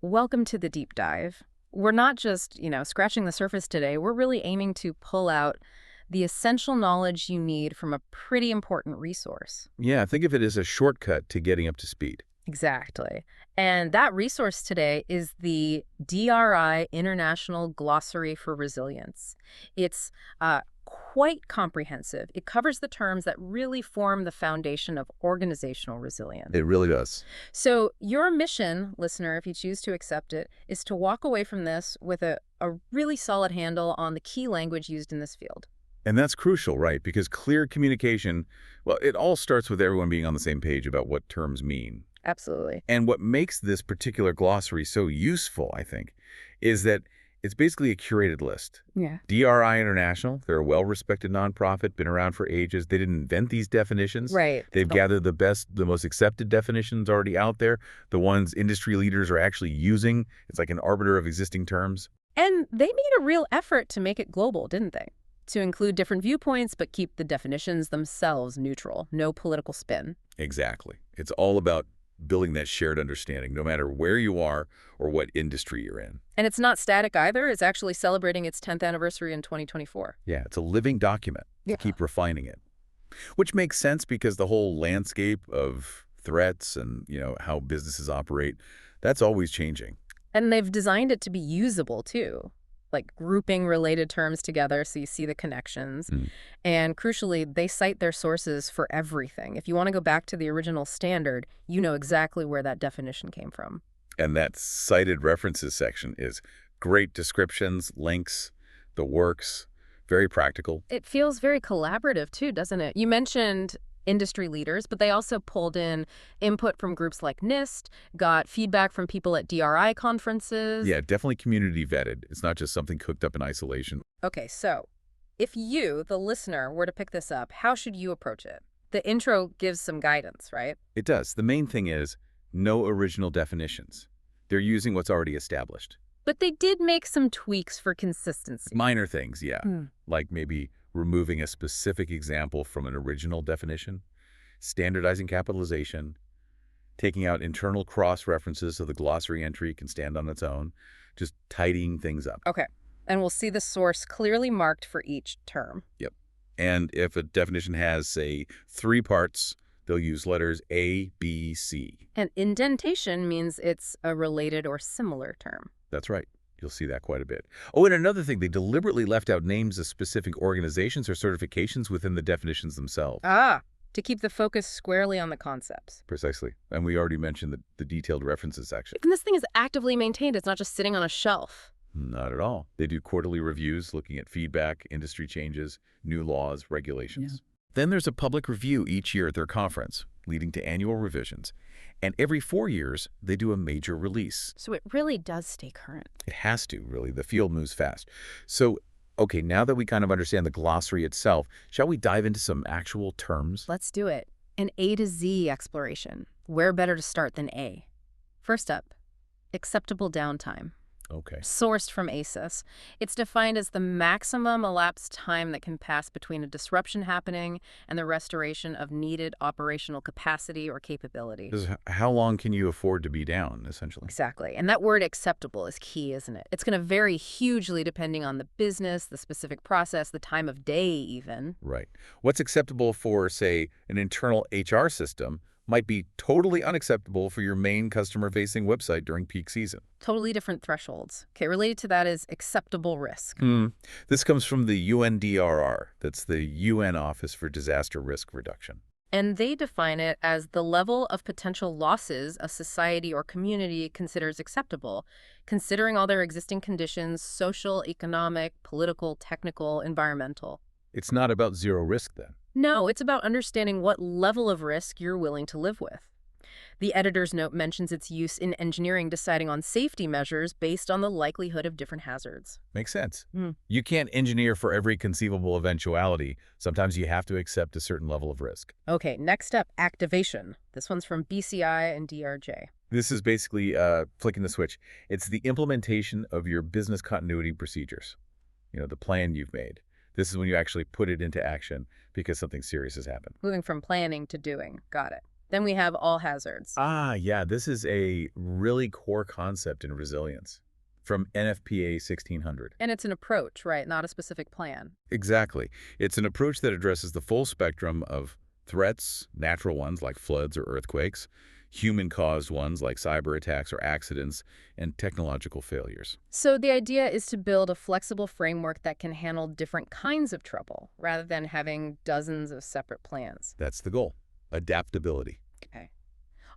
Welcome to the deep dive. We're not just, scratching the surface today. We're really aiming to pull out the essential knowledge you need from a pretty important resource. Yeah, think of it as a shortcut to getting up to speed. Exactly. And that resource today is the DRI International Glossary for Resilience. It's quite comprehensive. It covers the terms that really form the foundation of organizational resilience. It really does. So your mission, listener, if you choose to accept it, is to walk away from this with a really solid handle on the key language used in this field. And that's crucial, right? Because clear communication, well, it all starts with everyone being on the same page about what terms mean. Absolutely. And what makes this particular glossary so useful, I think, is that it's basically a curated list. Yeah. DRI International, they're a well-respected nonprofit, been around for ages. They didn't invent these definitions. Right. They've gathered the best, the most accepted definitions already out there, the ones industry leaders are actually using. It's like an arbiter of existing terms. And they made a real effort to make it global, didn't they? To include different viewpoints, but keep the definitions themselves neutral. No political spin. Exactly. It's all about building that shared understanding, no matter where you are or what industry you're in. And it's not static either. It's actually celebrating its 10th anniversary in 2024. Yeah, it's a living document. Yeah. Keep refining it. Which makes sense because the whole landscape of threats and, how businesses operate, that's always changing. And they've designed it to be usable, too. Like grouping related terms together so you see the connections. And crucially, they cite their sources for everything. If you want to go back to the original standard, you know exactly where that definition came from. And that cited references section is great descriptions, links, the works, very practical. It feels very collaborative, too, doesn't it? You mentioned industry leaders, but they also pulled in input from groups like NIST, got feedback from people at DRI conferences. Yeah, definitely community vetted. It's not just something cooked up in isolation. Okay, so if you, the listener, were to pick this up, how should you approach it? The intro gives some guidance, right? It does. The main thing is no original definitions. They're using what's already established. But they did make some tweaks for consistency. Minor things, yeah. Like maybe removing a specific example from an original definition, standardizing capitalization, taking out internal cross-references so the glossary entry can stand on its own, just tidying things up. Okay. And we'll see the source clearly marked for each term. Yep. And if a definition has, say, 3 parts, they'll use letters A, B, C. And indentation means it's a related or similar term. That's right. You'll see that quite a bit. Oh, and another thing, they deliberately left out names of specific organizations or certifications within the definitions themselves. To keep the focus squarely on the concepts. Precisely. And we already mentioned the detailed references section. And this thing is actively maintained. It's not just sitting on a shelf. Not at all. They do quarterly reviews looking at feedback, industry changes, new laws, regulations. Yeah. Then there's a public review each year at their conference, leading to annual revisions. And every 4 years, they do a major release. So it really does stay current. It has to, really. The field moves fast. So, okay, now that we kind of understand the glossary itself, shall we dive into some actual terms? Let's do it. An A to Z exploration. Where better to start than A? First up, acceptable downtime. Okay. Sourced from ACES. It's defined as the maximum elapsed time that can pass between a disruption happening and the restoration of needed operational capacity or capability. How long can you afford to be down, essentially? Exactly. And that word acceptable is key, isn't it? It's going to vary hugely depending on the business, the specific process, the time of day even. Right. What's acceptable for, say, an internal HR system might be totally unacceptable for your main customer-facing website during peak season. Totally different thresholds. Okay, related to that is acceptable risk. This comes from the UNDRR. That's the UN Office for Disaster Risk Reduction. And they define it as the level of potential losses a society or community considers acceptable, considering all their existing conditions, social, economic, political, technical, environmental. It's not about zero risk, then. No, it's about understanding what level of risk you're willing to live with. The editor's note mentions its use in engineering deciding on safety measures based on the likelihood of different hazards. Makes sense. You can't engineer for every conceivable eventuality. Sometimes you have to accept a certain level of risk. Okay, next up, activation. This one's from BCI and DRJ. This is basically flicking the switch. It's the implementation of your business continuity procedures, the plan you've made. This is when you actually put it into action because something serious has happened. Moving from planning to doing. Got it. Then we have all hazards. Ah, yeah, this is a really core concept in resilience from NFPA 1600. And it's an approach, right? Not a specific plan. Exactly. It's an approach that addresses the full spectrum of threats, natural ones like floods or earthquakes, human-caused ones like cyber attacks or accidents, and technological failures. So the idea is to build a flexible framework that can handle different kinds of trouble rather than having dozens of separate plans. That's the goal. Adaptability. Okay.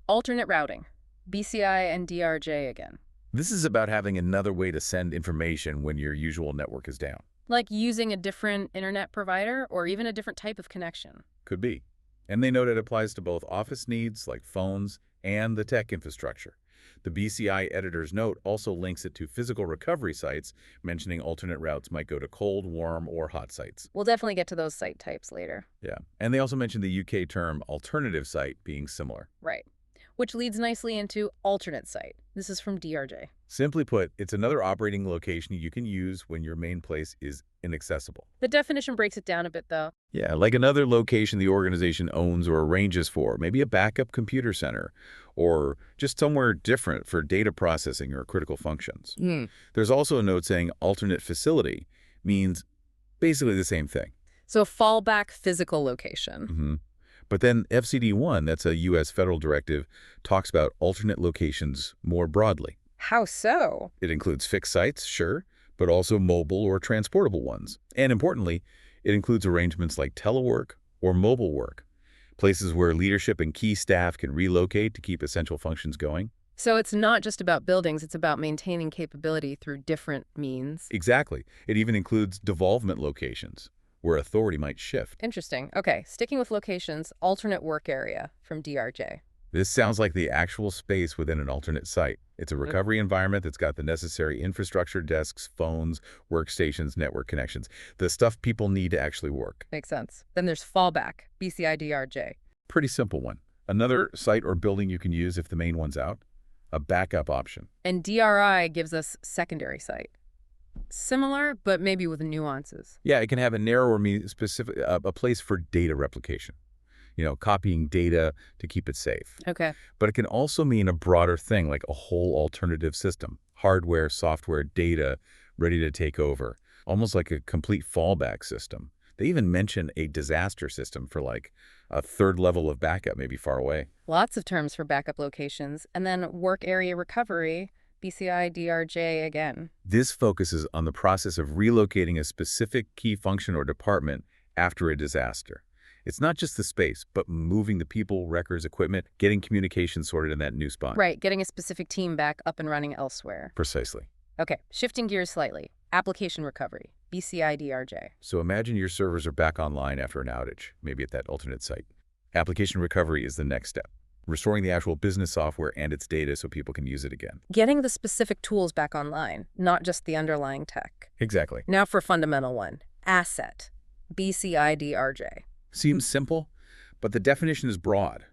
Alternate routing, BCI and DRJ again. This is about having another way to send information when your usual network is down. Like using a different internet provider or even a different type of connection. Could be. And they note it applies to both office needs like phones and the tech infrastructure. The BCI editor's note also links it to physical recovery sites, mentioning alternate routes might go to cold, warm, or hot sites. We'll definitely get to those site types later. Yeah. And they also mentioned the UK term alternative site being similar. Right. Which leads nicely into alternate site. This is from DRJ. Simply put, it's another operating location you can use when your main place is inaccessible. The definition breaks it down a bit, though. Yeah, like another location the organization owns or arranges for, maybe a backup computer center, or just somewhere different for data processing or critical functions. There's also a note saying alternate facility means basically the same thing. So fallback physical location. But then FCD1, that's a U.S. federal directive, talks about alternate locations more broadly. How so? It includes fixed sites, sure, but also mobile or transportable ones. And importantly, it includes arrangements like telework or mobile work, places where leadership and key staff can relocate to keep essential functions going. So it's not just about buildings, it's about maintaining capability through different means. Exactly. It even includes devolvement locations, where authority might shift. Interesting. Okay, sticking with locations, alternate work area from DRJ. This sounds like the actual space within an alternate site. It's a recovery environment that's got the necessary infrastructure, desks, phones, workstations, network connections, the stuff people need to actually work. Makes sense. Then there's fallback, BCI DRJ. Pretty simple one. Another site or building you can use if the main one's out. A backup option. And DRI gives us secondary site. Similar, but maybe with nuances. Yeah, it can have a narrower specific a place for data replication. You know, copying data to keep it safe. Okay. But it can also mean a broader thing, like a whole alternative system. Hardware, software, data ready to take over. Almost like a complete fallback system. They even mention a disaster system for like a third level of backup, maybe far away. Lots of terms for backup locations. And then work area recovery, BCI DRJ again. This focuses on the process of relocating a specific key function or department after a disaster. It's not just the space, but moving the people, records, equipment, getting communication sorted in that new spot. Right, getting a specific team back up and running elsewhere. Precisely. Okay, shifting gears slightly. Application recovery, BCI DRJ. So imagine your servers are back online after an outage, maybe at that alternate site. Application recovery is the next step. Restoring the actual business software and its data so people can use it again. Getting the specific tools back online, not just the underlying tech. Exactly. Now for fundamental one, asset, BCI DRJ. Seems simple, but the definition is broad.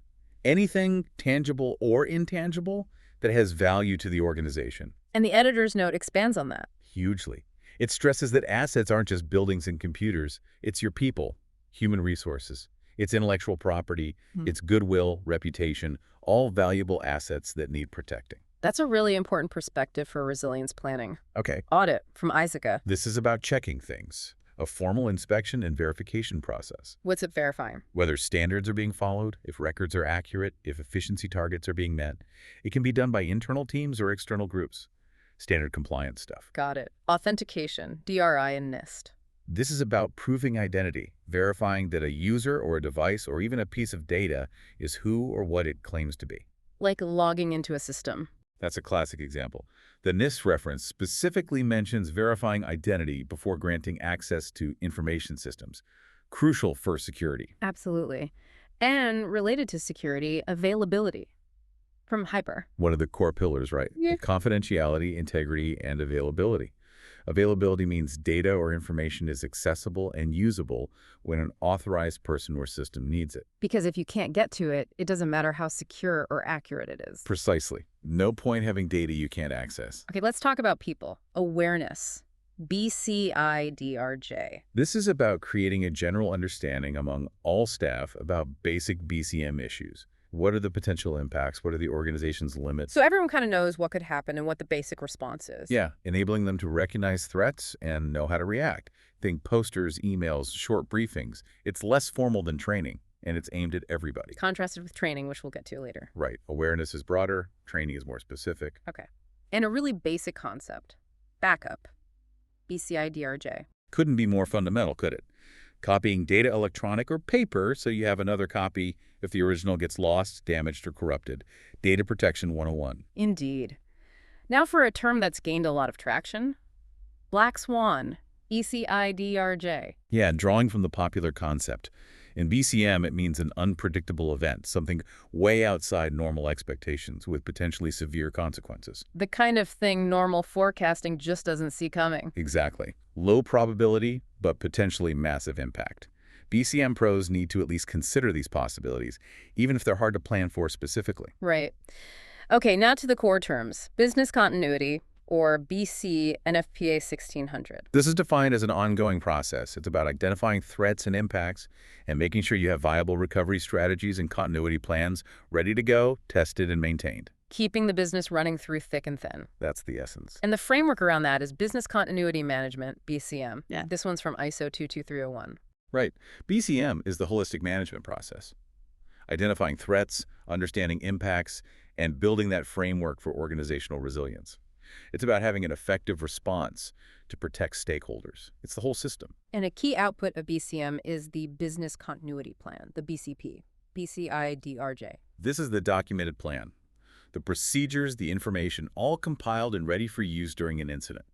Anything tangible or intangible that has value to the organization. And the editor's note expands on that. Hugely. It stresses that assets aren't just buildings and computers. It's your people, human resources. It's intellectual property, it's goodwill, reputation, all valuable assets that need protecting. That's a really important perspective for resilience planning. Okay. Audit from ISACA. This is about checking things. A formal inspection and verification process. What's it verifying? Whether standards are being followed, if records are accurate, if efficiency targets are being met. It can be done by internal teams or external groups. Standard compliance stuff. Got it. Authentication, DRI and NIST. This is about proving identity, verifying that a user or a device or even a piece of data is who or what it claims to be. Like logging into a system. That's a classic example. The NIST reference specifically mentions verifying identity before granting access to information systems, crucial for security. Absolutely. And related to security, availability. From Hyper. One of the core pillars, right? Yeah. Confidentiality, integrity, and availability. Availability means data or information is accessible and usable when an authorized person or system needs it. Because if you can't get to it, it doesn't matter how secure or accurate it is. Precisely. No point having data you can't access. Okay, let's talk about people. Awareness. BCI DRJ. This is about creating a general understanding among all staff about basic BCM issues. What are the potential impacts? What are the organization's limits? So everyone kind of knows what could happen and what the basic response is. Yeah, enabling them to recognize threats and know how to react. Think posters, emails, short briefings. It's less formal than training, and it's aimed at everybody. Contrasted with training, which we'll get to later. Right. Awareness is broader, training is more specific. Okay. And a really basic concept. Backup. BCI-DRJ. Couldn't be more fundamental, could it? Copying data electronic or paper so you have another copy if the original gets lost, damaged, or corrupted. Data Protection 101. Indeed. Now for a term that's gained a lot of traction. Black Swan. ECIDRJ. Yeah, drawing from the popular concept. In BCM, it means an unpredictable event, something way outside normal expectations with potentially severe consequences. The kind of thing normal forecasting just doesn't see coming. Exactly. Low probability, but potentially massive impact. BCM pros need to at least consider these possibilities, even if they're hard to plan for specifically. Right. Okay, now to the core terms. Business continuity, or BC NFPA 1600. This is defined as an ongoing process. It's about identifying threats and impacts and making sure you have viable recovery strategies and continuity plans ready to go, tested, and maintained. Keeping the business running through thick and thin. That's the essence. And the framework around that is Business Continuity Management, BCM. Yeah. This one's from ISO 22301. Right. BCM is the holistic management process. Identifying threats, understanding impacts, and building that framework for organizational resilience. It's about having an effective response to protect stakeholders. It's the whole system. And a key output of BCM is the Business Continuity Plan, the BCP, BCI-DRJ. This is the documented plan. The procedures, the information, all compiled and ready for use during an incident.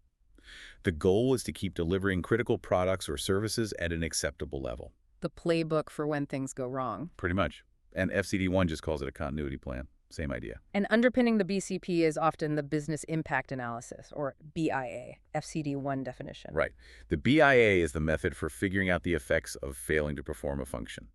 The goal is to keep delivering critical products or services at an acceptable level. The playbook for when things go wrong. Pretty much. And FCD1 just calls it a continuity plan. Same idea. And underpinning the BCP is often the Business Impact Analysis, or BIA, FCD1 definition. Right. The BIA is the method for figuring out the effects of failing to perform a function.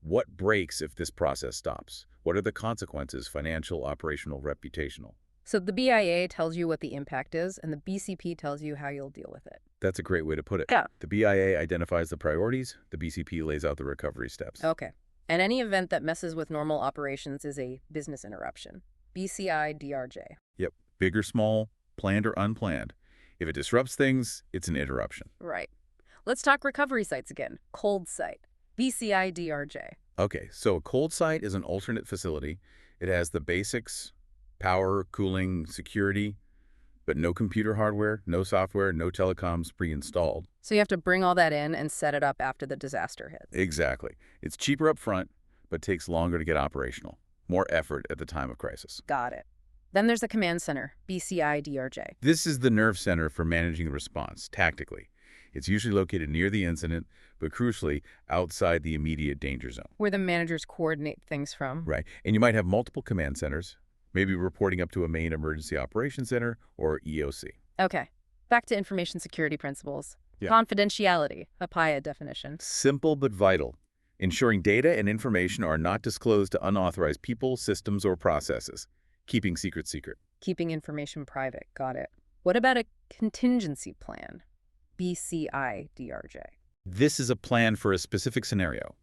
What breaks if this process stops? What are the consequences, financial, operational, reputational? So the BIA tells you what the impact is, and the BCP tells you how you'll deal with it. That's a great way to put it. Yeah. The BIA identifies the priorities. The BCP lays out the recovery steps. Okay. And any event that messes with normal operations is a business interruption. BCI-DRJ. Yep. Big or small, planned or unplanned. If it disrupts things, it's an interruption. Right. Let's talk recovery sites again. Cold site. BCI-DRJ. Okay, so a cold site is an alternate facility. It has the basics, power, cooling, security, but no computer hardware, no software, no telecoms pre-installed. So you have to bring all that in and set it up after the disaster hits. Exactly. It's cheaper up front, but takes longer to get operational. More effort at the time of crisis. Got it. Then there's the command center, BCI-DRJ. This is the nerve center for managing the response, tactically. It's usually located near the incident, but crucially, outside the immediate danger zone. Where the managers coordinate things from. Right. And you might have multiple command centers, maybe reporting up to a main emergency operations center or EOC. Okay. Back to information security principles. Yeah. Confidentiality, a PIA definition. Simple but vital. Ensuring data and information are not disclosed to unauthorized people, systems, or processes. Keeping secret secret. Keeping information private. Got it. What about a contingency plan? BCI-DRJ. This is a plan for a specific scenario,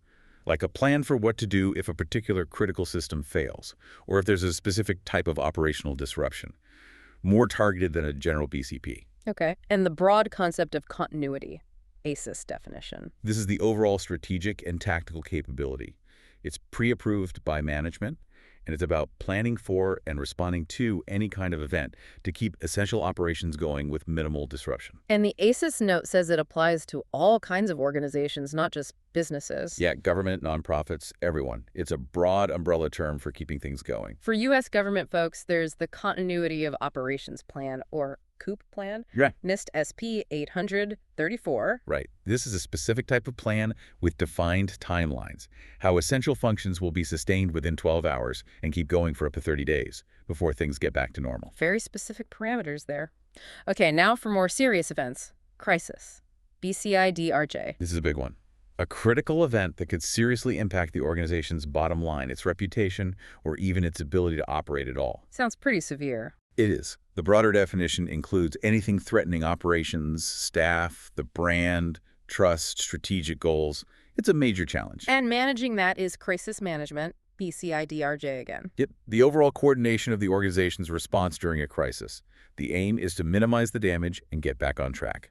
like a plan for what to do if a particular critical system fails, or if there's a specific type of operational disruption, more targeted than a general BCP. Okay. And the broad concept of continuity, ACIS definition. This is the overall strategic and tactical capability. It's pre-approved by management, and it's about planning for and responding to any kind of event to keep essential operations going with minimal disruption. And the ACIS note says it applies to all kinds of organizations, not just businesses. Yeah, government, nonprofits, everyone. It's a broad umbrella term for keeping things going. For U.S. government folks, there's the Continuity of Operations Plan, or COOP plan, Yeah. NIST SP 834. Right. This is a specific type of plan with defined timelines, how essential functions will be sustained within 12 hours and keep going for up to 30 days before things get back to normal. Very specific parameters there. Okay, now for more serious events. Crisis. BCI-DRJ. This is a big one. A critical event that could seriously impact the organization's bottom line, its reputation, or even its ability to operate at all. Sounds pretty severe. It is. The broader definition includes anything threatening operations, staff, the brand, trust, strategic goals. It's a major challenge. And managing that is crisis management, BCIDRJ again. Yep, the overall coordination of the organization's response during a crisis. The aim is to minimize the damage and get back on track,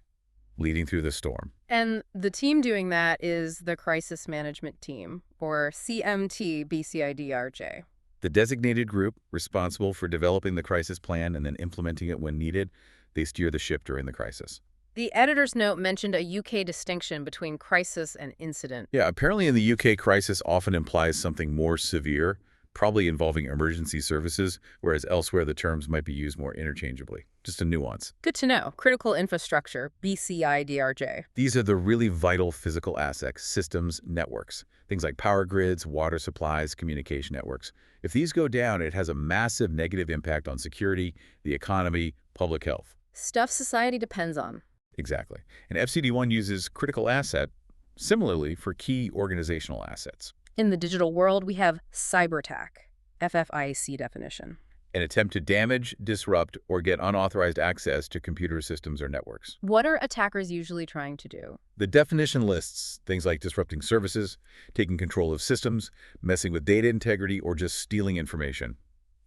leading through the storm. And the team doing that is the Crisis Management Team, or CMT BCIDRJ. The designated group responsible for developing the crisis plan and then implementing it when needed, they steer the ship during the crisis. The editor's note mentioned a UK distinction between crisis and incident. Yeah, apparently in the UK, crisis often implies something more severe, probably involving emergency services, whereas elsewhere the terms might be used more interchangeably. Just a nuance. Good to know. Critical infrastructure, BCIDRJ. These are the really vital physical assets, systems, networks. Things like power grids, water supplies, communication networks. If these go down, it has a massive negative impact on security, the economy, public health. Stuff society depends on. Exactly. And FCD1 uses critical asset similarly for key organizational assets. In the digital world, we have cyber attack, FFIEC definition. An attempt to damage, disrupt, or get unauthorized access to computer systems or networks. What are attackers usually trying to do? The definition lists things like disrupting services, taking control of systems, messing with data integrity, or just stealing information.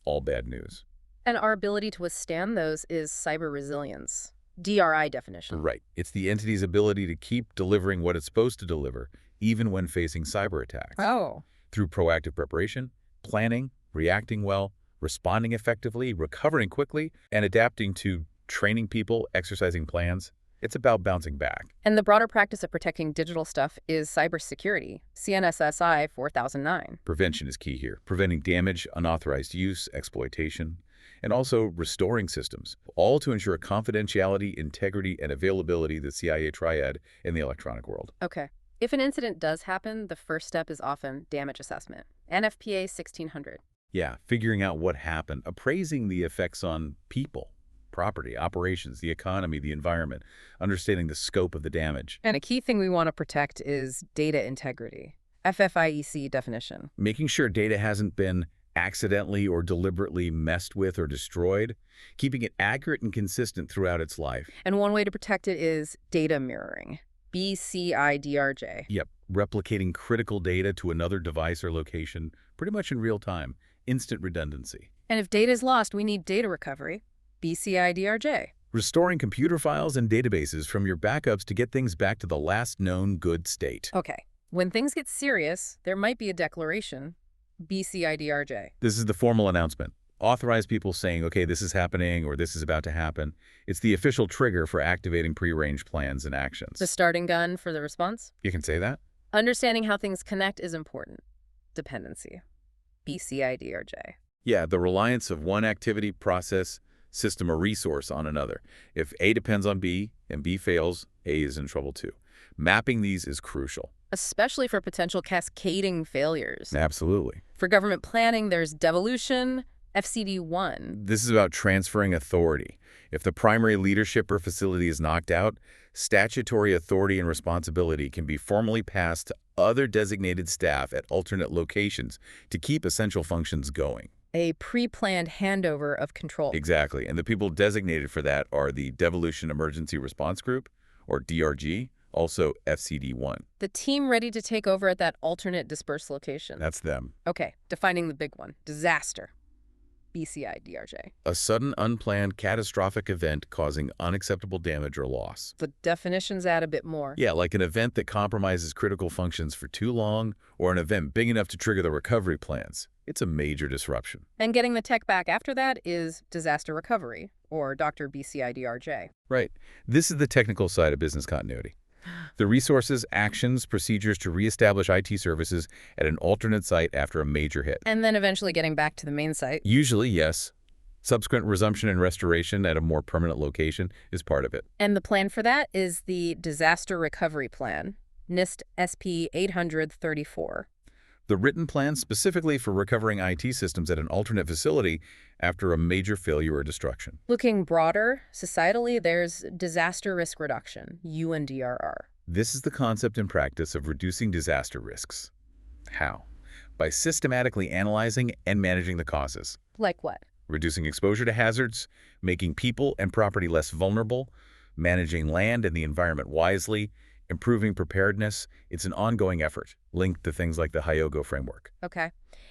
All bad news. And our ability to withstand those is CyberResilience, DRI definition. Right. It's the entity's ability to keep delivering what it's supposed to deliver, even when facing cyber attacks. Oh. Through proactive preparation, planning, reacting well, responding effectively, recovering quickly, and adapting to training people, exercising plans. It's about bouncing back. And the broader practice of protecting digital stuff is cybersecurity, CNSSI 4009. Prevention is key here. Preventing damage, unauthorized use, exploitation, and also restoring systems, all to ensure confidentiality, integrity, and availability, the CIA triad in the electronic world. Okay. If an incident does happen, the first step is often damage assessment, NFPA 1600. Yeah, figuring out what happened, appraising the effects on people, property, operations, the economy, the environment, understanding the scope of the damage. And a key thing we want to protect is data integrity, FFIEC definition. Making sure data hasn't been accidentally or deliberately messed with or destroyed, keeping it accurate and consistent throughout its life. And one way to protect it is data mirroring, BCIDRJ. Yep, replicating critical data to another device or location pretty much in real time. Instant redundancy. And if data is lost, we need data recovery, BCIDRJ. Restoring computer files and databases from your backups to get things back to the last known good state. Okay, when things get serious, there might be a declaration, BCIDRJ. This is the formal announcement. Authorized people saying, okay, this is happening or this is about to happen. It's the official trigger for activating prearranged plans and actions. The starting gun for the response? You can say that? Understanding how things connect is important. Dependency, BCIDRJ. Yeah, the reliance of one activity, process, system, or resource on another. If A depends on B and B fails, A is in trouble too. Mapping these is crucial. Especially for potential cascading failures. Absolutely. For government planning, there's devolution, FCD1. This is about transferring authority. If the primary leadership or facility is knocked out, statutory authority and responsibility can be formally passed to other designated staff at alternate locations to keep essential functions going. A pre-planned handover of control. Exactly. And the people designated for that are the Devolution Emergency Response Group, or DRG, also FCD1. The team ready to take over at that alternate dispersed location. That's them. Okay, defining the big one. Disaster. BCIDRJ. A sudden, unplanned, catastrophic event causing unacceptable damage or loss. The definitions add a bit more. Yeah, like an event that compromises critical functions for too long, or an event big enough to trigger the recovery plans. It's a major disruption. And getting the tech back after that is disaster recovery, or Dr. BCIDRJ. Right. This is the technical side of business continuity. The resources, actions, procedures to reestablish IT services at an alternate site after a major hit. And then eventually getting back to the main site. Usually, yes. Subsequent resumption and restoration at a more permanent location is part of it. And the plan for that is the Disaster Recovery Plan, NIST SP 834. The written plan specifically for recovering IT systems at an alternate facility after a major failure or destruction. Looking broader, societally, there's disaster risk reduction, UNDRR. This is the concept and practice of reducing disaster risks. How? By systematically analyzing and managing the causes. Like what? Reducing exposure to hazards, making people and property less vulnerable, managing land and the environment wisely, Improving preparedness, it's an ongoing effort, linked to things like the Hyogo framework. Okay.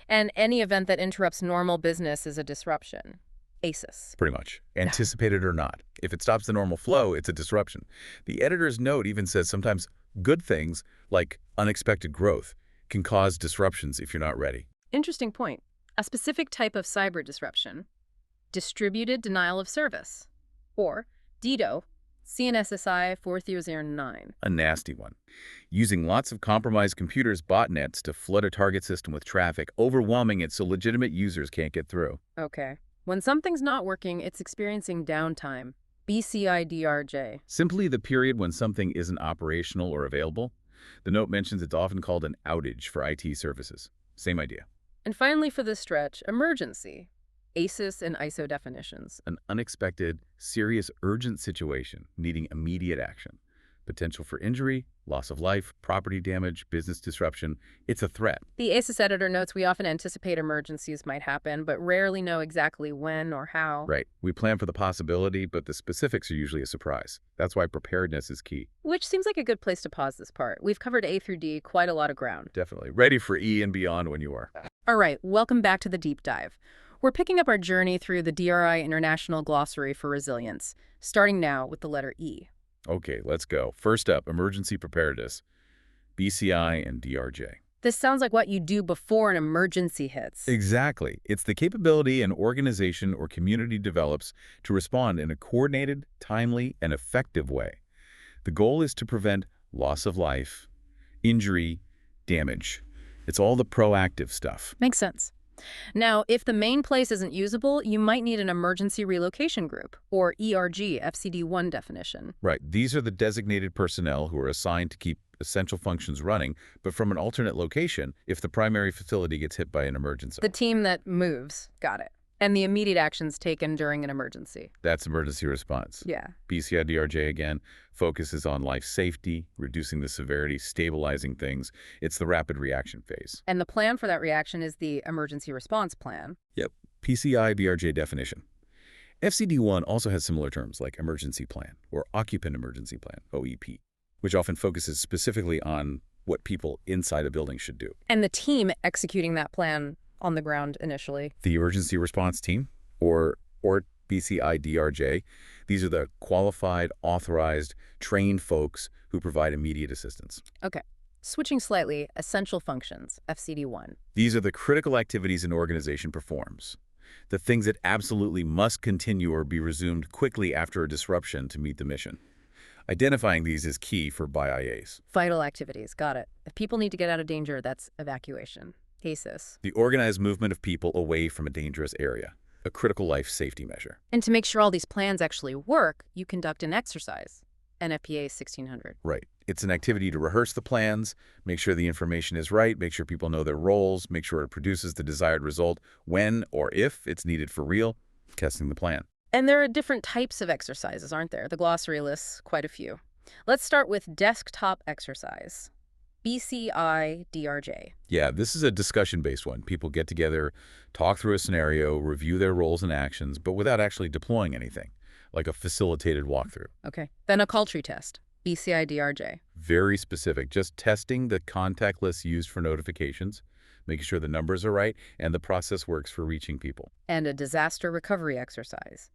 And any event that interrupts normal business is a disruption. ACES. Pretty much. Anticipated or not. If it stops the normal flow, it's a disruption. The editor's note even says sometimes good things, like unexpected growth, can cause disruptions if you're not ready. Interesting point. A specific type of cyber disruption, distributed denial of service, or DDoS, CNSSI 4309. A nasty one. Using lots of compromised computers, botnets, to flood a target system with traffic, overwhelming it so legitimate users can't get through. Okay. When something's not working, it's experiencing downtime. BCIDRJ. Simply the period when something isn't operational or available. The note mentions it's often called an outage for IT services. Same idea. And finally, for this stretch, emergency. ACES and ISO definitions. An unexpected, serious, urgent situation needing immediate action. Potential for injury, loss of life, property damage, business disruption. It's a threat. The ACES editor notes we often anticipate emergencies might happen, but rarely know exactly when or how. Right. We plan for the possibility, but the specifics are usually a surprise. That's why preparedness is key. Which seems like a good place to pause this part. We've covered A through D, quite a lot of ground. Definitely. Ready for E and beyond when you are. All right, welcome back to the deep dive. We're picking up our journey through the DRI International Glossary for Resilience, starting now with the letter E. Okay, let's go. First up, emergency preparedness, BCI and DRJ. This sounds like what you do before an emergency hits. Exactly. It's the capability an organization or community develops to respond in a coordinated, timely, and effective way. The goal is to prevent loss of life, injury, damage. It's all the proactive stuff. Makes sense. Now, if the main place isn't usable, you might need an emergency relocation group, or ERG, FCD1 definition. Right. These are the designated personnel who are assigned to keep essential functions running, but from an alternate location if the primary facility gets hit by an emergency. The team that moves. Got it. And the immediate actions taken during an emergency. That's emergency response. Yeah. BCI-DRJ, again, focuses on life safety, reducing the severity, stabilizing things. It's the rapid reaction phase. And the plan for that reaction is the emergency response plan. Yep. PCI-BRJ definition. FCD1 also has similar terms like emergency plan or occupant emergency plan, OEP, which often focuses specifically on what people inside a building should do. And the team executing that plan on the ground initially. The emergency response team, or BCI-DRJ, these are the qualified, authorized, trained folks who provide immediate assistance. Okay. Switching slightly, essential functions, FCD1. These are the critical activities an organization performs. The things that absolutely must continue or be resumed quickly after a disruption to meet the mission. Identifying these is key for BIAs. Vital activities, got it. If people need to get out of danger, that's evacuation. ACES. The organized movement of people away from a dangerous area, a critical life safety measure. And to make sure all these plans actually work, you conduct an exercise, NFPA 1600. Right. It's an activity to rehearse the plans, make sure the information is right, make sure people know their roles, make sure it produces the desired result when or if it's needed for real, testing the plan. And there are different types of exercises, aren't there? The glossary lists quite a few. Let's start with desktop exercise. BCI-DRJ. Yeah, this is a discussion-based one. People get together, talk through a scenario, review their roles and actions, but without actually deploying anything, like a facilitated walkthrough. Okay. Then a culture test. BCI-DRJ. Very specific, just testing the contact lists used for notifications, making sure the numbers are right, and the process works for reaching people. And a disaster recovery exercise.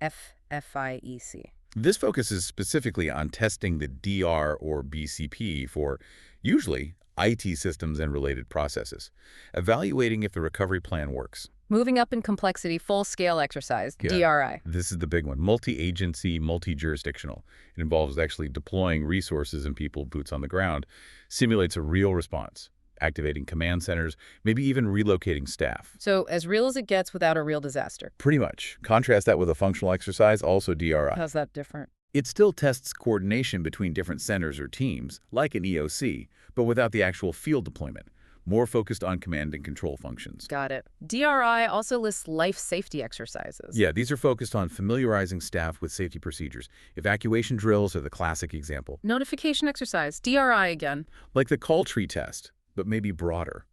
FFIEC. This focuses specifically on testing the DR or BCP for, usually, IT systems and related processes, evaluating if the recovery plan works. Moving up in complexity, full-scale exercise, Yeah. DRI. This is the big one. Multi-agency, multi-jurisdictional. It involves actually deploying resources and people boots on the ground, simulates a real response, activating command centers, maybe even relocating staff. So as real as it gets without a real disaster. Pretty much. Contrast that with a functional exercise, also DRI. How's that different? It still tests coordination between different centers or teams, like an EOC, but without the actual field deployment, more focused on command and control functions. Got it. DRI also lists life safety exercises. Yeah, these are focused on familiarizing staff with safety procedures. Evacuation drills are the classic example. Notification exercise, DRI again. Like the call tree test, but maybe broader.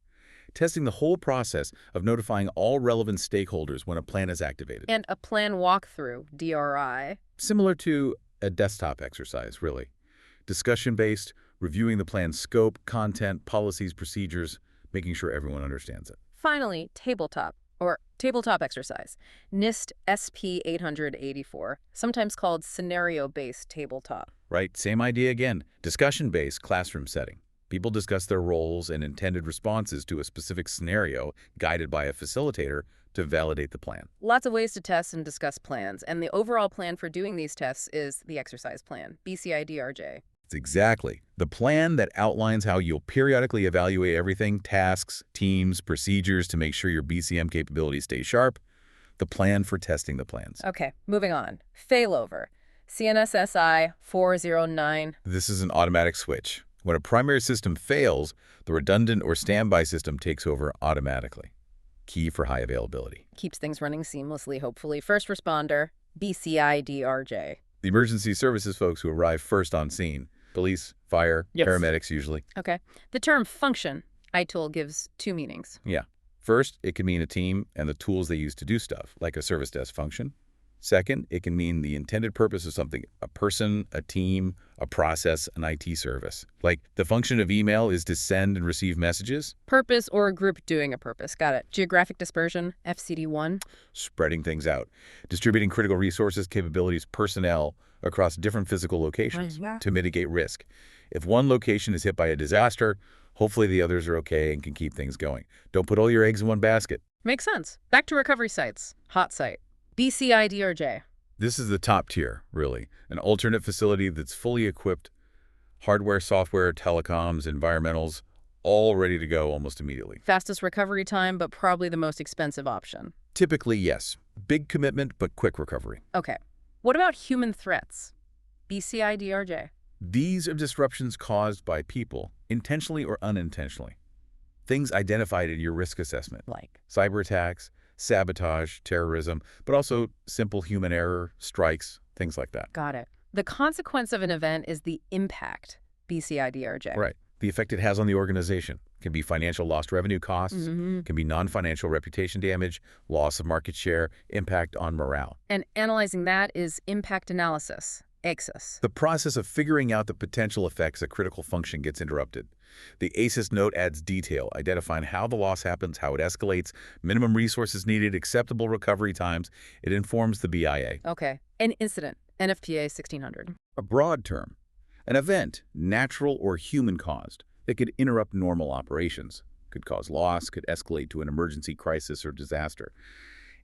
Testing the whole process of notifying all relevant stakeholders when a plan is activated. And a plan walkthrough, DRI. Similar to a desktop exercise, really. Discussion-based, reviewing the plan's scope, content, policies, procedures, making sure everyone understands it. Finally, tabletop exercise, NIST SP 884, sometimes called scenario-based tabletop. Right? Same idea again. Discussion-based classroom setting. People discuss their roles and intended responses to a specific scenario, guided by a facilitator to validate the plan. Lots of ways to test and discuss plans, and the overall plan for doing these tests is the exercise plan, BCIDRJ. It's exactly the plan that outlines how you'll periodically evaluate everything, tasks, teams, procedures to make sure your BCM capabilities stay sharp, the plan for testing the plans. Okay, moving on. Failover, CNSSI 409. This is an automatic switch. When a primary system fails, the redundant or standby system takes over automatically. Key for high availability. Keeps things running seamlessly, hopefully. First responder, BCIDRJ. The emergency services folks who arrive first on scene. Police, fire, Yes. paramedics usually. Okay. The term function, ITOL, gives two meanings. Yeah. First, it can mean a team and the tools they use to do stuff, like a service desk function. Second, it can mean the intended purpose of something, a person, a team, a process, an IT service. Like the function of email is to send and receive messages. Purpose or a group doing a purpose. Got it. Geographic dispersion, FCD1. Spreading things out. Distributing critical resources, capabilities, personnel across different physical locations to mitigate risk. If one location is hit by a disaster, hopefully the others are okay and can keep things going. Don't put all your eggs in one basket. Makes sense. Back to recovery sites. Hot site. BCIDRJ. This is the top tier, really. An alternate facility that's fully equipped, hardware, software, telecoms, environmentals, all ready to go almost immediately. Fastest recovery time, but probably the most expensive option. Typically, yes. Big commitment, but quick recovery. Okay. What about human threats? BCIDRJ. These are disruptions caused by people, intentionally or unintentionally. Things identified in your risk assessment. Like? Cyber attacks, sabotage, terrorism, but also simple human error, strikes, things like that. Got it. The consequence of an event is the impact, BCIDRJ. Right. The effect it has on the organization can be financial lost revenue costs, can be non-financial reputation damage, loss of market share, impact on morale. And analyzing that is impact analysis, AXIS. The process of figuring out the potential effects a critical function gets interrupted. The ACES note adds detail, identifying how the loss happens, how it escalates, minimum resources needed, acceptable recovery times. It informs the BIA. Okay. An incident, NFPA 1600. A broad term. An event, natural or human-caused, that could interrupt normal operations, could cause loss, could escalate to an emergency crisis or disaster.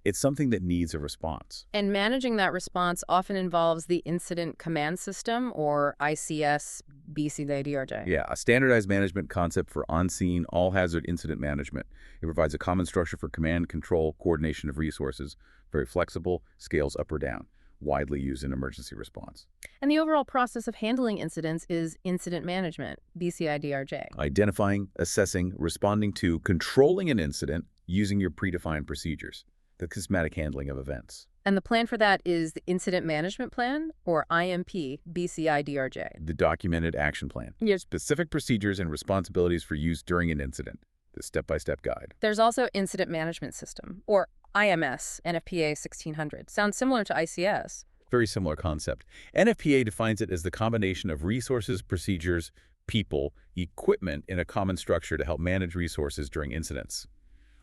It's something that needs a response. And managing that response often involves the Incident Command System, or ICS, BCIDRJ. Yeah, a standardized management concept for on-scene, all-hazard incident management. It provides a common structure for command, control, coordination of resources, very flexible, scales up or down, widely used in emergency response. And the overall process of handling incidents is incident management, BCIDRJ. Identifying, assessing, responding to, controlling an incident using your predefined procedures. The systematic handling of events. And the plan for that is the Incident Management Plan, or IMP, BCIDRJ. The documented action plan. Yes. Specific procedures and responsibilities for use during an incident. The step-by-step guide. There's also Incident Management System, or IMS, NFPA 1600. Sounds similar to ICS. Very similar concept. NFPA defines it as the combination of resources, procedures, people, equipment in a common structure to help manage resources during incidents,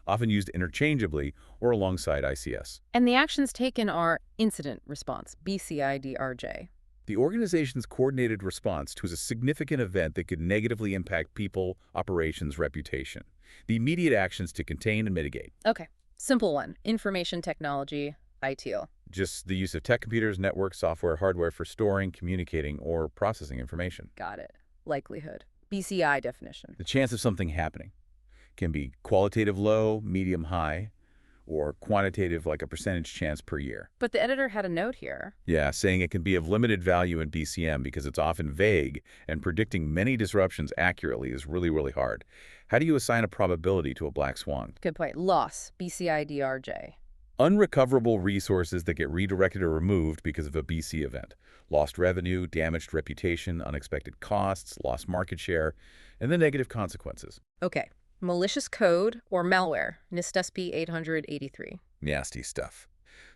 often used interchangeably or alongside ICS. And the actions taken are incident response, BCIDRJ. The organization's coordinated response to a significant event that could negatively impact people, operations, reputation. The immediate actions to contain and mitigate. Okay, simple one, information technology, ITIL. Just the use of tech computers, network, software, hardware for storing, communicating, or processing information. Got it. Likelihood, BCI definition. The chance of something happening can be qualitative low, medium high, or quantitative like a percentage chance per year. But the editor had a note here. Yeah, saying it can be of limited value in BCM because it's often vague and predicting many disruptions accurately is really, really hard. How do you assign a probability to a black swan? Good point. Loss, BCIDRJ. Unrecoverable resources that get redirected or removed because of a BC event. Lost revenue, damaged reputation, unexpected costs, lost market share, and the negative consequences. Okay. Malicious code or malware, NIST SP 883. Nasty stuff.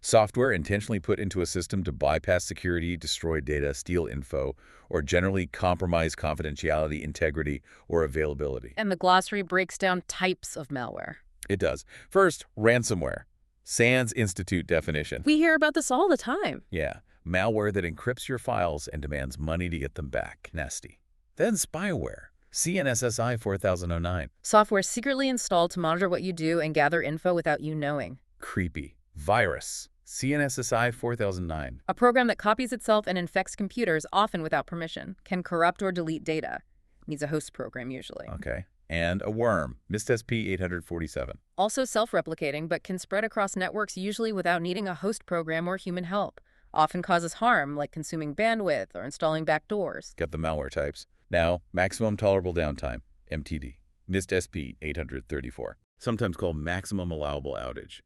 Software intentionally put into a system to bypass security, destroy data, steal info, or generally compromise confidentiality, integrity, or availability. And the glossary breaks down types of malware. It does. First, ransomware. SANS Institute definition. We hear about this all the time. Yeah, malware that encrypts your files and demands money to get them back. Nasty. Then spyware. CNSSI 4009. Software secretly installed to monitor what you do and gather info without you knowing. Creepy. Virus. CNSSI 4009. A program that copies itself and infects computers, often without permission, can corrupt or delete data. Needs a host program, usually. Okay. And a worm. MIST-SP 847. Also self-replicating, but can spread across networks usually without needing a host program or human help. Often causes harm, like consuming bandwidth or installing backdoors. Got the malware types. Now, maximum tolerable downtime. MTD. MIST-SP 834. Sometimes called maximum allowable outage.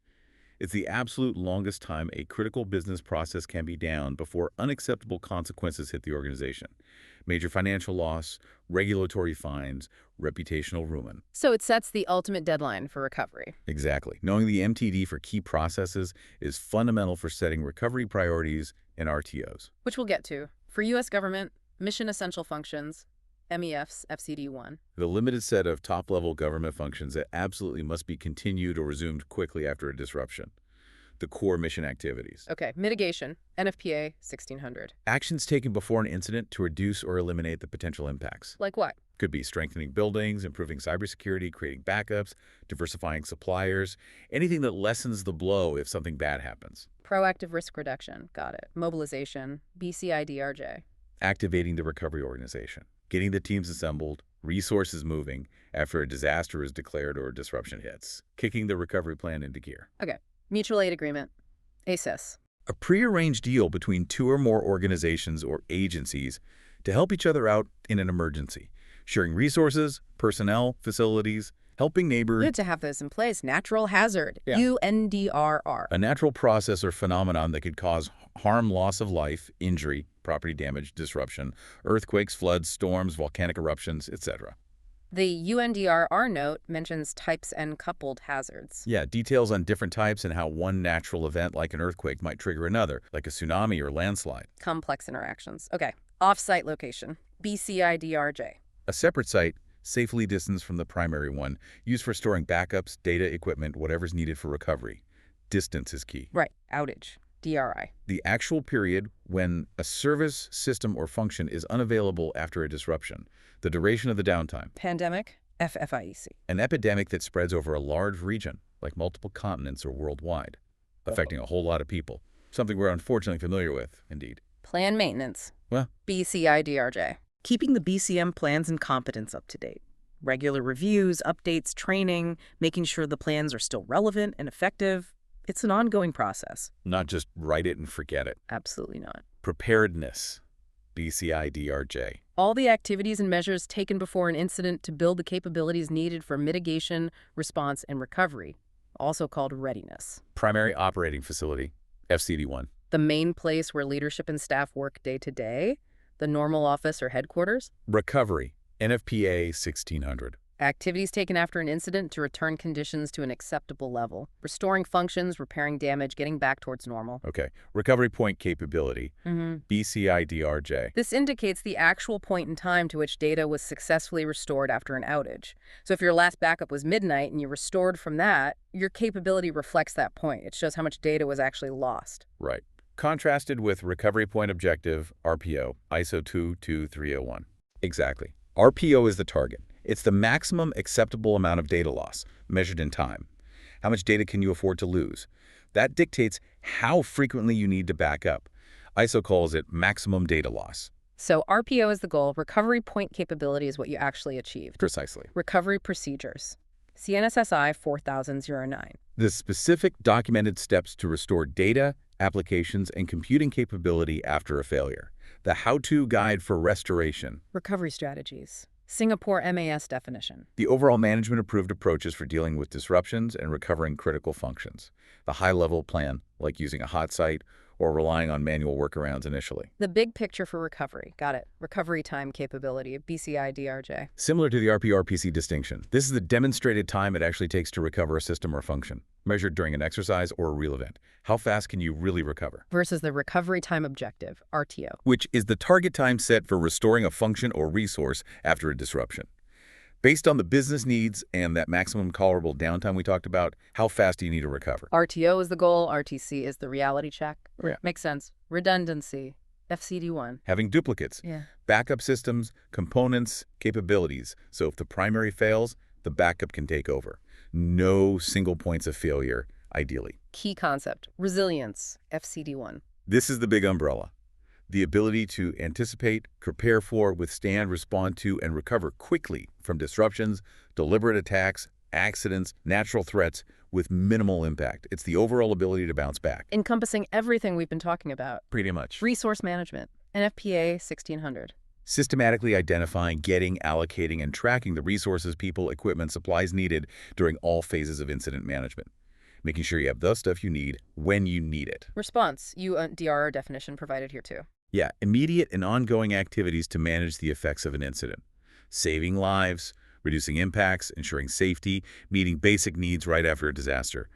It's the absolute longest time a critical business process can be down before unacceptable consequences hit the organization. Major financial loss, regulatory fines, reputational ruin. So it sets the ultimate deadline for recovery. Exactly. Knowing the MTD for key processes is fundamental for setting recovery priorities and RTOs. Which we'll get to. For U.S. government, mission essential functions, MEFs, FCD1. The limited set of top-level government functions that absolutely must be continued or resumed quickly after a disruption. The core mission activities. Okay, mitigation, NFPA 1600. Actions taken before an incident to reduce or eliminate the potential impacts. Like what? Could be strengthening buildings, improving cybersecurity, creating backups, diversifying suppliers, anything that lessens the blow if something bad happens. Proactive risk reduction, got it. Mobilization, BCIDRJ. Activating the recovery organization. Getting the teams assembled, resources moving after a disaster is declared or a disruption hits. Kicking the recovery plan into gear. Okay, mutual aid agreement, ACES. A prearranged deal between two or more organizations or agencies to help each other out in an emergency. Sharing resources, personnel, facilities, helping neighbors. Good to have those in place. Natural hazard, Yeah. UNDRR. A natural process or phenomenon that could cause harm, loss of life, injury, property damage, disruption, earthquakes, floods, storms, volcanic eruptions, etc. The UNDRR note mentions types and coupled hazards. Yeah, details on different types and how one natural event like an earthquake might trigger another, like a tsunami or landslide. Complex interactions. Okay, off-site location, BCIDRJ. A separate site, safely distanced from the primary one, used for storing backups, data, equipment, whatever's needed for recovery. Distance is key. Right, outage, DRI. The actual period when a service, system, or function is unavailable after a disruption. The duration of the downtime. Pandemic, FFIEC. An epidemic that spreads over a large region, like multiple continents or worldwide, affecting a whole lot of people. Something we're unfortunately familiar with, indeed. Plan maintenance, Well, BCIDRJ. Keeping the BCM plans and competence up to date. Regular reviews, updates, training, making sure the plans are still relevant and effective. It's an ongoing process. not just write it and forget it. Absolutely not. Preparedness, BCIDRJ. All the activities and measures taken before an incident to build the capabilities needed for mitigation, response, and recovery, also called readiness. Primary operating facility, FCD1. The main place where leadership and staff work day to day, the normal office or headquarters. Recovery, NFPA 1600. Activities taken after an incident to return conditions to an acceptable level. Restoring functions, repairing damage, getting back towards normal. Okay. Recovery point capability, BCIDRJ. This indicates the actual point in time to which data was successfully restored after an outage. So if your last backup was midnight and you restored from that, your capability reflects that point. It shows how much data was actually lost. Right. Contrasted with recovery point objective, RPO, ISO 22301. Exactly. RPO is the target. It's the maximum acceptable amount of data loss, measured in time. How much data can you afford to lose? That dictates how frequently you need to back up. ISO calls it maximum data loss. So RPO is the goal. Recovery point capability is what you actually achieved. Precisely. Recovery procedures. CNSSI 4009. The specific documented steps to restore data, applications, and computing capability after a failure. The how-to guide for restoration. Recovery strategies. Singapore MAS definition. The overall management-approved approaches for dealing with disruptions and recovering critical functions. The high-level plan, like using a hot site or relying on manual workarounds initially. The big picture for recovery. Got it. Recovery time capability, BCI DRJ. Similar to the RP-RPC distinction, this is the demonstrated time it actually takes to recover a system or function, measured during an exercise or a real event. How fast can you really recover? Versus the recovery time objective, RTO. Which is the target time set for restoring a function or resource after a disruption. Based on the business needs and that maximum tolerable downtime we talked about, how fast do you need to recover? RTO is the goal, RTC is the reality check. Yeah. Makes sense. Redundancy, FCD1. Having duplicates, Yeah. backup systems, components, capabilities. So if the primary fails, the backup can take over. No single points of failure, ideally. Key concept, resilience, FCD1. This is the big umbrella. The ability to anticipate, prepare for, withstand, respond to, and recover quickly from disruptions, deliberate attacks, accidents, natural threats with minimal impact. It's the overall ability to bounce back. Encompassing everything we've been talking about. Pretty much. Resource management, NFPA 1600. Systematically identifying, getting, allocating, and tracking the resources, people, equipment, supplies needed during all phases of incident management. Making sure you have the stuff you need when you need it. Response, DRR definition provided here too. Yeah, immediate and ongoing activities to manage the effects of an incident. Saving lives, reducing impacts, ensuring safety, meeting basic needs right after a disaster.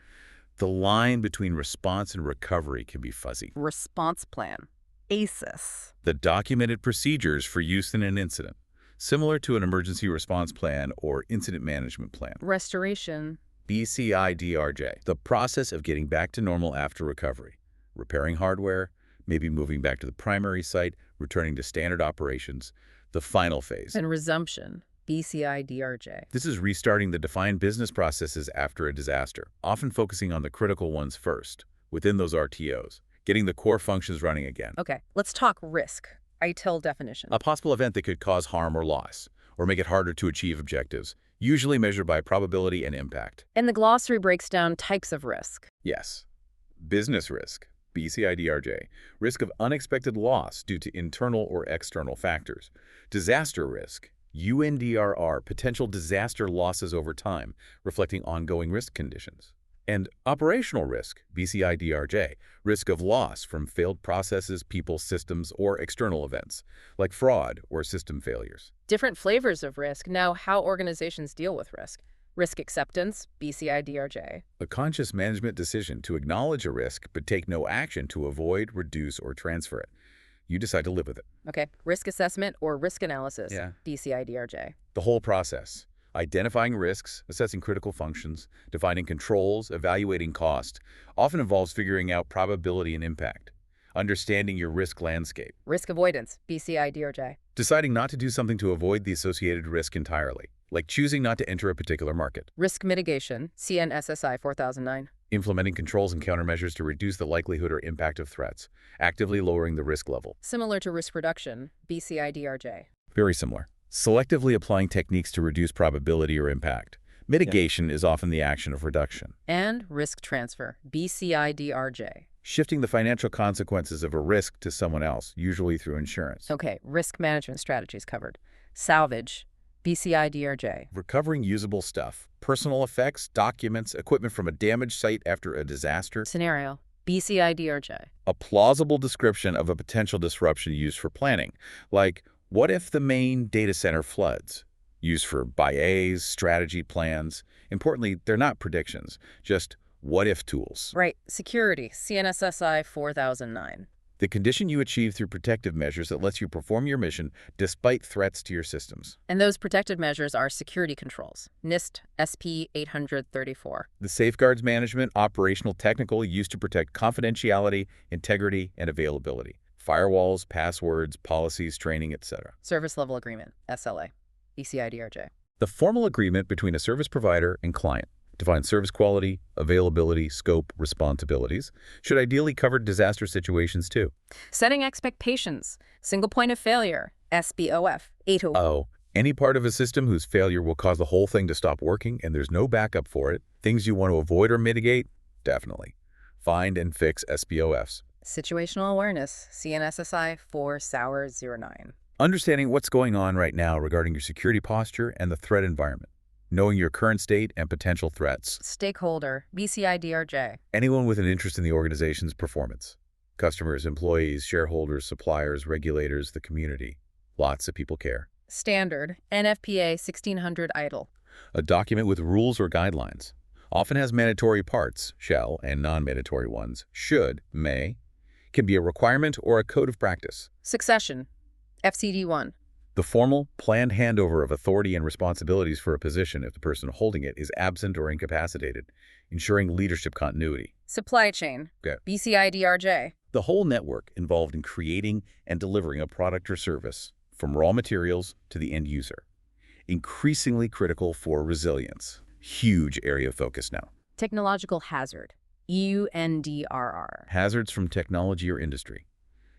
The line between response and recovery can be fuzzy. Response plan, ACES. The documented procedures for use in an incident, similar to an emergency response plan or incident management plan. Restoration, BCI-DRJ, the process of getting back to normal after recovery, repairing hardware, maybe moving back to the primary site, returning to standard operations, the final phase. and resumption, BCI-DRJ. This is restarting the defined business processes after a disaster, often focusing on the critical ones first, within those RTOs, getting the core functions running again. Okay, let's talk risk, ITIL definition. A possible event that could cause harm or loss, or make it harder to achieve objectives, usually measured by probability and impact. And the glossary breaks down types of risk. Yes. Business risk, BCI-DRJ, risk of unexpected loss due to internal or external factors. Disaster risk, UNDRR, potential disaster losses over time, reflecting ongoing risk conditions. And operational risk, BCI-DRJ, risk of loss from failed processes, people, systems, or external events, like fraud or system failures. Different flavors of risk. Now, how organizations deal with risk. Risk acceptance, BCI-DRJ. A conscious management decision to acknowledge a risk but take no action to avoid, reduce, or transfer it. You decide to live with it. Okay, risk assessment or risk analysis, Yeah. BCI-DRJ. The whole process. Identifying risks, assessing critical functions, defining controls, evaluating cost, often involves figuring out probability and impact. Understanding your risk landscape. Risk avoidance, BCI-DRJ. Deciding not to do something to avoid the associated risk entirely, like choosing not to enter a particular market. Risk mitigation, CNSSI 4009. Implementing controls and countermeasures to reduce the likelihood or impact of threats, actively lowering the risk level. Similar to risk reduction, BCI-DRJ. Very similar. Selectively applying techniques to reduce probability or impact. Mitigation is often the action of reduction. And risk transfer, BCI-DRJ. Shifting the financial consequences of a risk to someone else, usually through insurance. Okay, risk management strategies covered. Salvage, BCI-DRJ. Recovering usable stuff, personal effects, documents, equipment from a damaged site after a disaster. Scenario, BCI-DRJ. A plausible description of a potential disruption used for planning, like what if the main data center floods? Used for BIAs, strategy plans. Importantly, they're not predictions, just what-if tools. Right, security, CNSSI 4009. The condition you achieve through protective measures that lets you perform your mission despite threats to your systems. And those protective measures are security controls, NIST SP 834. The safeguards management, operational, technical, used to protect confidentiality, integrity, and availability. Firewalls, passwords, policies, training, etc. Service level agreement, SLA, BCI-DRJ. The formal agreement between a service provider and client defines service quality, availability, scope, responsibilities, should ideally cover disaster situations too. Setting expectations, single point of failure, SBOF 801. Any part of a system whose failure will cause the whole thing to stop working and there's no backup for it, things you want to avoid or mitigate, definitely. Find and fix SBOFs. Situational awareness, CNSSI 4-09. Understanding what's going on right now regarding your security posture and the threat environment. Knowing your current state and potential threats. Stakeholder, BCI-DRJ. Anyone with an interest in the organization's performance. Customers, employees, shareholders, suppliers, regulators, the community. Lots of people care. Standard, NFPA 1600 IDLE. A document with rules or guidelines. Often has mandatory parts, shall, and non-mandatory ones, should, may, can be a requirement or a code of practice. Succession, FCD1. The formal, planned handover of authority and responsibilities for a position if the person holding it is absent or incapacitated, ensuring leadership continuity. Supply chain, Okay. BCIDRJ. The whole network involved in creating and delivering a product or service, from raw materials to the end user. Increasingly critical for resilience. Huge area of focus now. Technological hazard, EUNDRR. Hazards from technology or industry.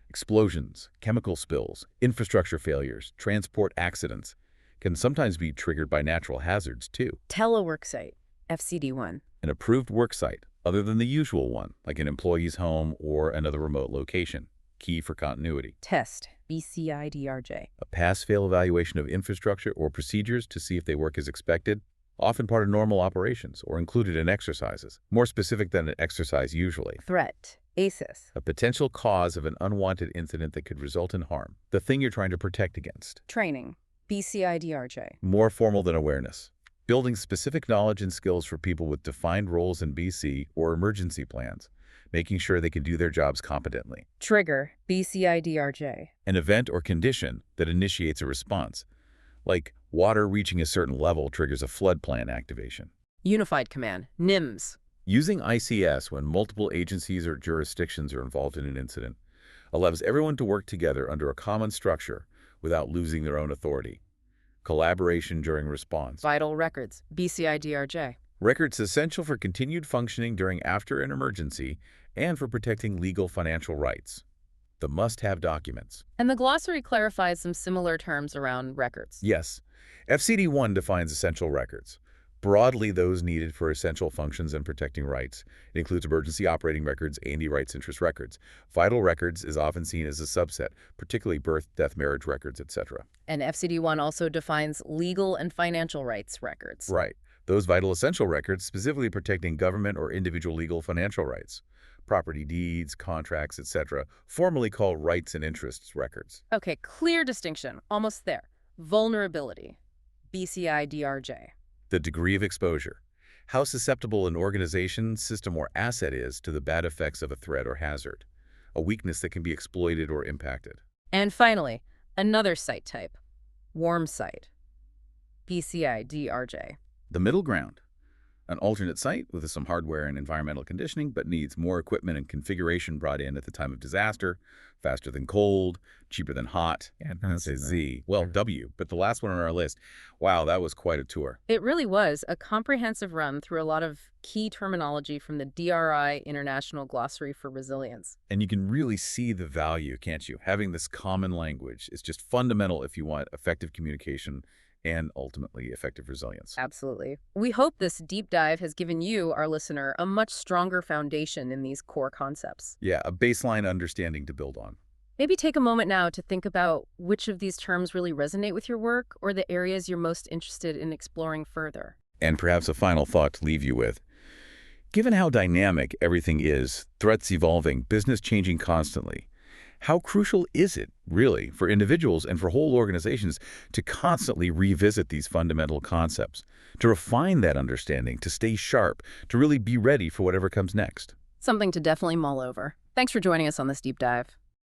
Explosions, chemical spills, infrastructure failures, transport accidents can sometimes be triggered by natural hazards too. Teleworksite, FCD1. An approved work site, other than the usual one, like an employee's home or another remote location. Key for continuity. Test, BCIDRJ. A pass-fail evaluation of infrastructure or procedures to see if they work as expected, often part of normal operations or included in exercises, more specific than an exercise usually. Threat, ACES. A potential cause of an unwanted incident that could result in harm, the thing you're trying to protect against. Training, BCIDRJ. More formal than awareness. Building specific knowledge and skills for people with defined roles in BC or emergency plans, making sure they can do their jobs competently. Trigger, BCIDRJ. An event or condition that initiates a response, like water reaching a certain level triggers a flood plan activation. Unified Command, NIMS. Using ICS when multiple agencies or jurisdictions are involved in an incident allows everyone to work together under a common structure without losing their own authority. Collaboration during response. Vital records, BCIDRJ. Records essential for continued functioning during after an emergency and for protecting legal financial rights. The must-have documents. And the glossary clarifies some similar terms around records. Yes. FCD1 defines essential records. Broadly, those needed for essential functions and protecting rights. It includes emergency operating records and rights interest records. Vital records is often seen as a subset, particularly birth, death, marriage records, etc. And FCD1 also defines legal and financial rights records. Right. Those vital essential records specifically protecting government or individual legal financial rights. Property deeds, contracts, etc., formally called rights and interests records. Okay, clear distinction. Almost there. Vulnerability, BCIDRJ. The degree of exposure. How susceptible an organization, system, or asset is to the bad effects of a threat or hazard. A weakness that can be exploited or impacted. And finally, another site type, warm site, BCIDRJ. The middle ground. An alternate site with some hardware and environmental conditioning, but needs more equipment and configuration brought in at the time of disaster. Faster than cold, cheaper than hot. And that's a Z. Well, W, but the last one on our list. Wow, that was quite a tour. It really was a comprehensive run through a lot of key terminology from the DRI International Glossary for Resilience. And you can really see the value, can't you? Having this common language is just fundamental if you want effective communication and ultimately effective resilience. Absolutely. We hope this deep dive has given you, our listener, a much stronger foundation in these core concepts. Yeah, a baseline understanding to build on. Maybe take a moment now to think about which of these terms really resonate with your work or the areas you're most interested in exploring further. And perhaps a final thought to leave you with. Given how dynamic everything is, threats evolving, business changing constantly, how crucial is it, really, for individuals and for whole organizations to constantly revisit these fundamental concepts, to refine that understanding, to stay sharp, to really be ready for whatever comes next? Something to definitely mull over. Thanks for joining us on this deep dive.